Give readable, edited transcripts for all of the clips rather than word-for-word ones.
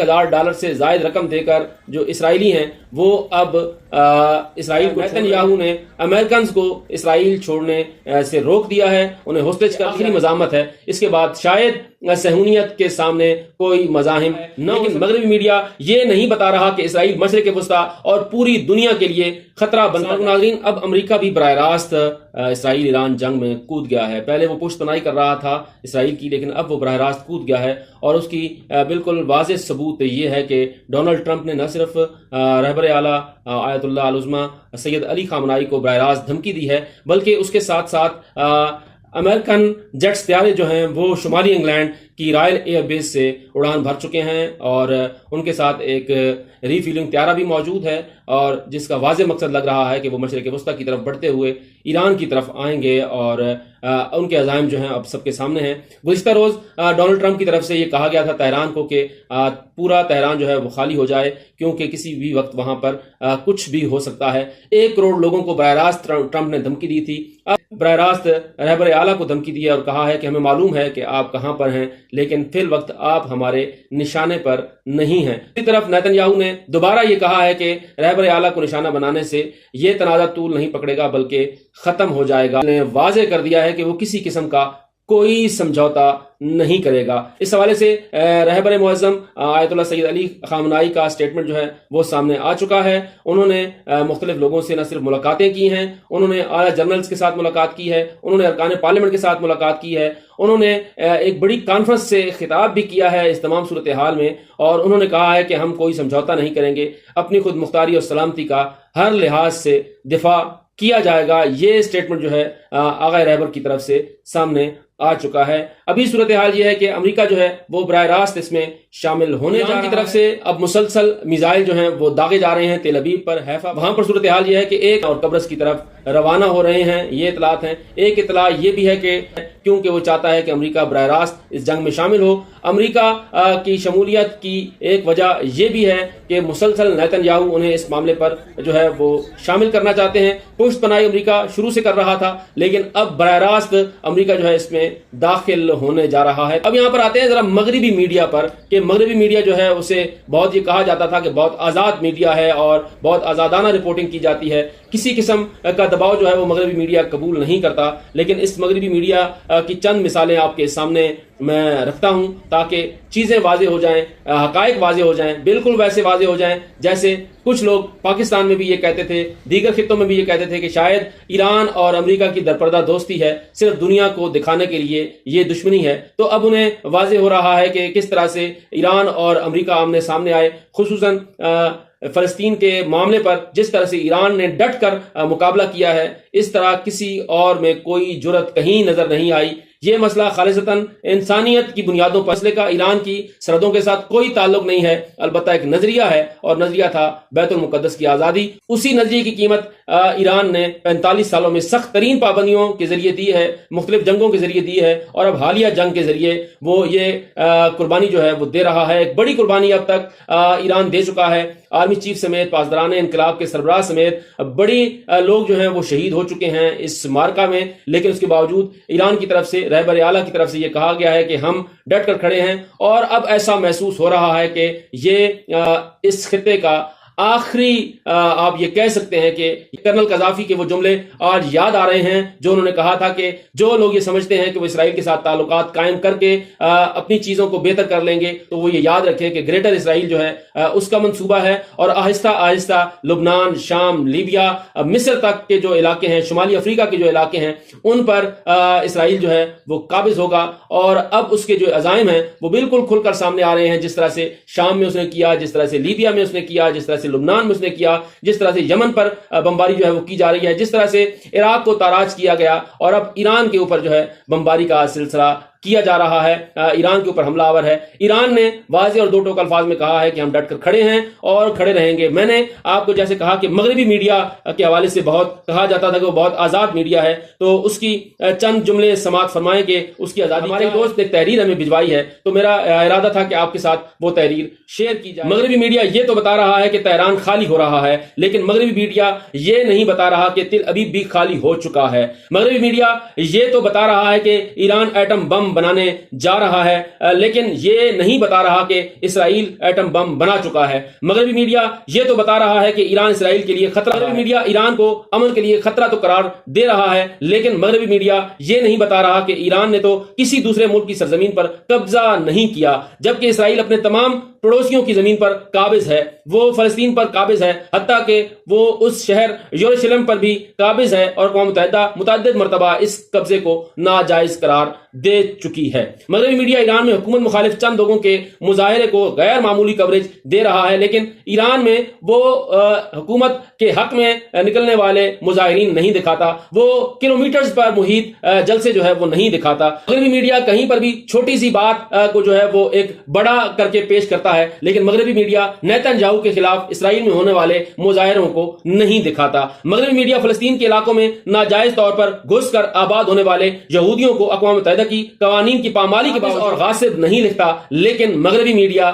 $1,000 سے زائد رقم دے کر جو اسرائیلی ہیں وہ اب اسرائیل کو نیتن یاہو نے امریکنز کو اسرائیل چھوڑنے سے روک دیا ہے، انہیں ہوسٹیج کا آخری مزاحمت ہے۔ اس کے بعد شاید صہیونیت کے سامنے کوئی مزاحم نہ ہو، لیکن مغربی میڈیا یہ نہیں بتا رہا کہ اسرائیل مشرق وسطیٰ اور پوری دنیا کے لیے خطرہ بنتا ہے۔ ناظرین، اب امریکہ بھی براہ راست اسرائیل ایران جنگ میں کود گیا ہے۔ پہلے وہ پشت پناہی کر رہا تھا اسرائیل کی، لیکن اب وہ براہ راست کود گیا ہے، اور اس کی بالکل واضح ثبوت یہ ہے کہ ڈونلڈ ٹرمپ نے نہ صرف رہبر اعلیٰ آیت اللہ العظمہ سید علی خامنائی کو براہ راست دھمکی دی ہے، بلکہ اس کے ساتھ ساتھ امریکن جیٹس طیارے جو ہیں وہ شمالی انگلینڈ کی رائل ایئر بیس سے اڑان بھر چکے ہیں، اور ان کے ساتھ ایک ری فیلنگ طیارہ بھی موجود ہے، اور جس کا واضح مقصد لگ رہا ہے کہ وہ مشرق وسطیٰ کی طرف بڑھتے ہوئے ایران کی طرف آئیں گے، اور ان کے عزائم جو ہیں اب سب کے سامنے ہیں۔ گزشتہ روز ڈونلڈ ٹرمپ کی طرف سے یہ کہا گیا تھا تہران کو کہ پورا تہران جو ہے وہ خالی ہو جائے، کیونکہ کسی بھی وقت وہاں پر کچھ بھی ہو سکتا ہے۔ 1 کروڑ لوگوں کو براہ راست ٹرمپ نے دھمکی دی تھی، اب براہ راست رہبر اعلیٰ کو دھمکی دی ہے اور کہا ہے کہ ہمیں معلوم ہے کہ آپ کہاں پر ہیں، لیکن فی الوقت آپ ہمارے نشانے پر نہیں ہیں۔ اسی طرف نیتن یاہو نے دوبارہ یہ کہا ہے کہ رہبر اعلیٰ کو نشانہ بنانے سے یہ تنازع طول نہیں پکڑے گا بلکہ ختم ہو جائے گا۔ نے واضح کر دیا ہے کہ وہ کسی قسم کا کوئی سمجھوتا نہیں کرے گا۔ اس حوالے سے رہبر معظم آیت اللہ سید علی خامنائی کا سٹیٹمنٹ جو ہے وہ سامنے آ چکا ہے۔ انہوں نے مختلف لوگوں سے نہ صرف ملاقاتیں کی ہیں، انہوں نے اعلیٰ جنرلز کے ساتھ ملاقات کی ہے، انہوں نے ارکان پارلیمنٹ کے ساتھ ملاقات کی ہے، انہوں نے ایک بڑی کانفرنس سے خطاب بھی کیا ہے اس تمام صورتحال میں، اور انہوں نے کہا ہے کہ ہم کوئی سمجھوتا نہیں کریں گے، اپنی خود مختاری اور سلامتی کا ہر لحاظ سے دفاع کیا جائے گا۔ یہ سٹیٹمنٹ جو ہے آغا رہبر کی طرف سے سامنے آ چکا ہے۔ ابھی صورتحال یہ ہے کہ امریکہ جو ہے وہ براہ راست اس میں شامل ہونے کی طرف سے اب مسلسل میزائل جو ہیں وہ داغے جا رہے ہیں تیل ابیب پر، حیفا، وہاں پر صورتحال یہ ہے کہ ایک اور قبرص کی طرف روانہ ہو رہے ہیں، یہ اطلاعات ہیں۔ ایک اطلاع یہ بھی ہے کہ کیونکہ وہ چاہتا ہے کہ امریکہ براہ راست اس جنگ میں شامل ہو، امریکہ کی شمولیت کی ایک وجہ یہ بھی ہے کہ مسلسل نیتن یاہو انہیں اس معاملے پر جو ہے وہ شامل کرنا چاہتے ہیں۔ پشت پناہی امریکہ شروع سے کر رہا تھا، لیکن اب براہ راست امریکہ جو ہے اس میں داخل ہونے جا رہا ہے۔ اب یہاں پر آتے ہیں ذرا مغربی میڈیا پر، کہ مغربی میڈیا جو ہے اسے بہت یہ کہا جاتا تھا کہ بہت آزاد میڈیا ہے اور بہت آزادانہ رپورٹنگ کی جاتی ہے، کسی قسم کا دباؤ جو ہے وہ مغربی میڈیا قبول نہیں کرتا، لیکن اس مغربی میڈیا کی چند مثالیں آپ کے سامنے میں رکھتا ہوں تاکہ چیزیں واضح ہو جائیں، حقائق واضح ہو جائیں، بالکل ویسے واضح ہو جائیں جیسے کچھ لوگ پاکستان میں بھی یہ کہتے تھے، دیگر خطوں میں بھی یہ کہتے تھے کہ شاید ایران اور امریکہ کی درپردہ دوستی ہے، صرف دنیا کو دکھانے کے لیے یہ دشمنی ہے۔ تو اب انہیں واضح ہو رہا ہے کہ کس طرح سے ایران اور امریکہ آمنے سامنے آئے، خصوصاً فلسطین کے معاملے پر جس طرح سے ایران نے ڈٹ کر مقابلہ کیا ہے، اس طرح کسی اور میں کوئی جرأت کہیں نظر نہیں آئی۔ یہ مسئلہ خالصتاً انسانیت کی بنیادوں پر، مسئلے کا ایران کی سرحدوں کے ساتھ کوئی تعلق نہیں ہے، البتہ ایک نظریہ ہے، اور نظریہ تھا بیت المقدس کی آزادی۔ اسی نظریے کی قیمت ایران نے 45 سالوں میں سخت ترین پابندیوں کے ذریعے دی ہے، مختلف جنگوں کے ذریعے دی ہے، اور اب حالیہ جنگ کے ذریعے وہ یہ قربانی جو ہے وہ دے رہا ہے۔ ایک بڑی قربانی اب تک ایران دے چکا ہے، آرمی چیف سمیت، پاسداران انقلاب کے سربراہ سمیت بڑی لوگ جو ہیں وہ شہید ہو چکے ہیں اس مارکہ میں، لیکن اس کے باوجود ایران کی طرف سے، رہبر اعلیٰ کی طرف سے یہ کہا گیا ہے کہ ہم ڈٹ کر کھڑے ہیں، اور اب ایسا محسوس ہو رہا ہے کہ یہ اس خطے کا آخری آپ یہ کہہ سکتے ہیں کہ کرنل قذافی کے وہ جملے آج یاد آ رہے ہیں جو انہوں نے کہا تھا کہ جو لوگ یہ سمجھتے ہیں کہ وہ اسرائیل کے ساتھ تعلقات قائم کر کے اپنی چیزوں کو بہتر کر لیں گے، تو وہ یہ یاد رکھیں کہ گریٹر اسرائیل جو ہے اس کا منصوبہ ہے، اور آہستہ آہستہ لبنان، شام، لیبیا، مصر تک کے جو علاقے ہیں، شمالی افریقہ کے جو علاقے ہیں، ان پر اسرائیل جو ہے وہ قابض ہوگا، اور اب اس کے جو عزائم ہیں وہ بالکل کھل کر سامنے آ رہے ہیں، جس طرح سے شام میں اس نے کیا، جس طرح سے لیبیا میں اس نے کیا، جس طرح سے لبنان میں اس نے کیا، جس طرح سے یمن پر بمباری جو ہے وہ کی جا رہی ہے، جس طرح سے عراق کو تاراج کیا گیا، اور اب ایران کے اوپر جو ہے بمباری کا سلسلہ کیا جا رہا ہے، ایران کے اوپر حملہ آور ہے۔ ایران نے واضح اور دو ٹوک الفاظ میں کہا ہے کہ ہم ڈٹ کر کھڑے ہیں اور کھڑے رہیں گے۔ میں نے آپ کو جیسے کہا کہ مغربی میڈیا کے حوالے سے بہت کہا جاتا تھا کہ وہ بہت آزاد میڈیا ہے، تو اس کی چند جملے سماعت فرمائیں کہ اس کی آزادی، ہمارے دوست نے ایک تحریر ہمیں بھجوائی ہے، تو میرا ارادہ تھا کہ آپ کے ساتھ وہ تحریر شیئر کی جائے۔ مغربی میڈیا یہ تو بتا رہا ہے کہ تہران خالی ہو رہا ہے، لیکن مغربی میڈیا یہ نہیں بتا رہا کہ تل ابیب بھی خالی ہو چکا ہے۔ مغربی میڈیا یہ تو بتا رہا ہے کہ ایران ایٹم بم بم بنانے جا رہا ہے، لیکن یہ نہیں بتا رہا کہ اسرائیل ایٹم بم بنا چکا ہے۔ مغربی میڈیا یہ تو بتا رہا ہے کہ ایران اسرائیل کے لیے خطرہ ہے۔ مغربی میڈیا ایران کو امن کے لیے خطرہ تو قرار دے رہا ہے، لیکن مغربی میڈیا یہ نہیں بتا رہا کہ ایران نے تو کسی دوسرے ملک کی سرزمین پر قبضہ نہیں کیا، جبکہ اسرائیل اپنے تمام پڑوسیوں کی زمین پر قابض ہے۔ وہ فلسطین پر قابض ہے، حتیٰ کہ وہ اس شہر یروشلم پر بھی قابض ہے، اور اقوام متحدہ متعدد مرتبہ اس قبضے کو ناجائز قرار دے چکی ہے۔ مغربی میڈیا ایران میں حکومت مخالف چند لوگوں کے مظاہرے کو غیر معمولی کوریج دے رہا ہے، لیکن ایران میں وہ حکومت کے حق میں نکلنے والے مظاہرین نہیں دکھاتا، وہ کلومیٹرز پر محیط جلسے جو ہے وہ نہیں دکھاتا۔ مغربی میڈیا کہیں پر بھی چھوٹی سی بات کو جو ہے وہ ایک بڑا کر کے پیش کرتا ہے، لیکن مغربی میڈیا نیتن یاہو کے خلاف اسرائیل میں ہونے والے مظاہروں کو نہیں دکھاتا۔ مغربی میڈیا فلسطین کے علاقوں میں ناجائز طور پر گھس کر آباد ہونے والے یہودیوں کو اقوام متحدہ کی قوانین کی پامالی کے باوجود اور غاصب نہیں لکھتا، لیکن مغربی میڈیا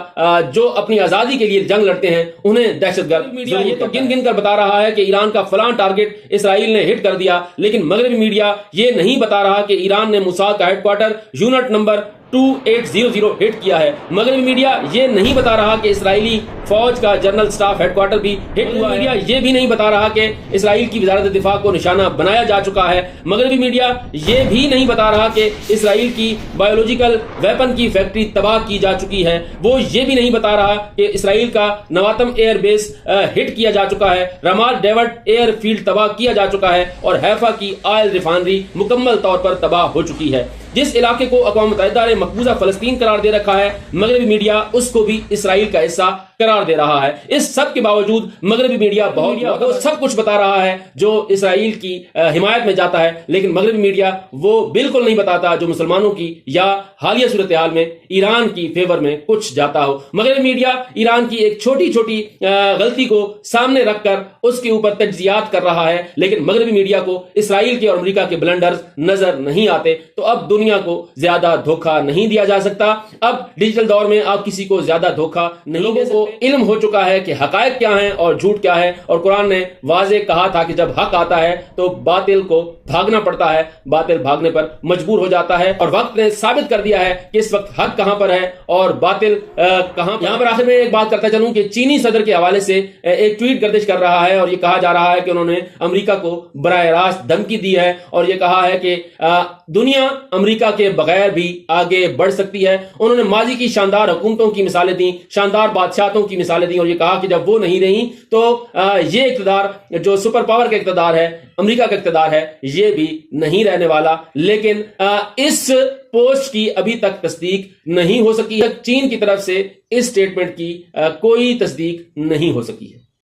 جو اپنی آزادی کے لیے جنگ لڑتے ہیں انہیں دہشت گرد میڈیا یہ تو گن گن کر بتا رہا ہے کہ ایران کا فلاں ٹارگٹ اسرائیل نے ہٹ کر دیا، لیکن مغربی میڈیا یہ نہیں بتا رہا کہ ایران نے موساد کا ہیڈ کوارٹر یونٹ نمبر 2800 ہٹ کیا ہے۔ مغربی میڈیا یہ نہیں بتا رہا کہ اسرائیلی فوج کا جنرل سٹاف ہیڈ کوارٹر بھی ہٹ ہوا ہے۔ میڈیا یہ بھی نہیں بتا رہا کہ اسرائیل کی وزارت دفاع کو نشانہ بنایا جا چکا ہے۔ مغربی میڈیا یہ بھی نہیں بتا رہا کہ اسرائیل کی بایولوجیکل ویپن کی فیکٹری تباہ کی جا چکی ہے۔ وہ یہ بھی نہیں بتا رہا کہ اسرائیل کا نواتم ایئر بیس ہٹ کیا جا چکا ہے، رمال ڈیوڈ ایئر فیلڈ تباہ کیا جا چکا ہے، اور حیفا کی آئل ریفائنری مکمل طور پر تباہ ہو چکی ہے۔ جس علاقے کو اقوام متحدہ نے مقبوضہ فلسطین قرار دے رکھا ہے، مغربی میڈیا اس کو بھی اسرائیل کا حصہ قرار دے رہا ہے۔ اس سب کے باوجود مغربی میڈیا وہ سب کچھ بتا رہا ہے جو اسرائیل کی حمایت میں جاتا ہے، لیکن مغربی میڈیا وہ بالکل نہیں بتاتا جو مسلمانوں کی یا حالیہ صورتحال میں ایران کی فیور میں کچھ جاتا ہو۔ مغربی میڈیا ایران کی ایک چھوٹی چھوٹی غلطی کو سامنے رکھ کر اس کے اوپر تجزیات کر رہا ہے، لیکن مغربی میڈیا کو اسرائیل کے اور امریکہ کے بلنڈرز نظر نہیں آتے۔ تو اب دنیا کو زیادہ دھوکہ نہیں دیا جا سکتا۔ اب ڈیجیٹل دور میں آپ کسی کو زیادہ دھوکہ نہیں دے سکتے۔ علم ہو چکا ہے کہ حقائق کیا ہیں اور جھوٹ کیا ہے، اور قرآن نے واضح کہا تھا کہ جب حق آتا ہے تو باطل کو بھاگنا پڑتا ہے، باطل بھاگنے پر مجبور ہو جاتا ہے، اور وقت نے ثابت کر دیا ہے کہ اس وقت حق کہاں پر ہے اور باطل کہاں۔ یہاں پر آخر میں ایک بات کرتا چلوں کہ چینی صدر کے حوالے سے ایک ٹویٹ گردش کر رہا ہے، اور یہ کہا جا رہا ہے کہ انہوں نے امریکہ کو براہ راست دھمکی دی ہے، اور یہ کہا ہے کہ دنیا امریکہ کے بغیر بھی آگے بڑھ سکتی ہے۔ انہوں نے ماضی کی شاندار حکومتوں کی مثالیں دیں، شاندار بادشاہتوں کی مثالیں دیں، اور یہ کہا کہ جب وہ نہیں رہیں تو یہ اقتدار جو سپر پاور کا اقتدار ہے، امریکہ کا اقتدار ہے، یہ بھی نہیں رہنے والا۔ لیکن اس پوسٹ کی ابھی تک تصدیق نہیں ہو سکی ہے۔ چین کی طرف سے اس سٹیٹمنٹ کی کوئی تصدیق نہیں ہو سکی ہے۔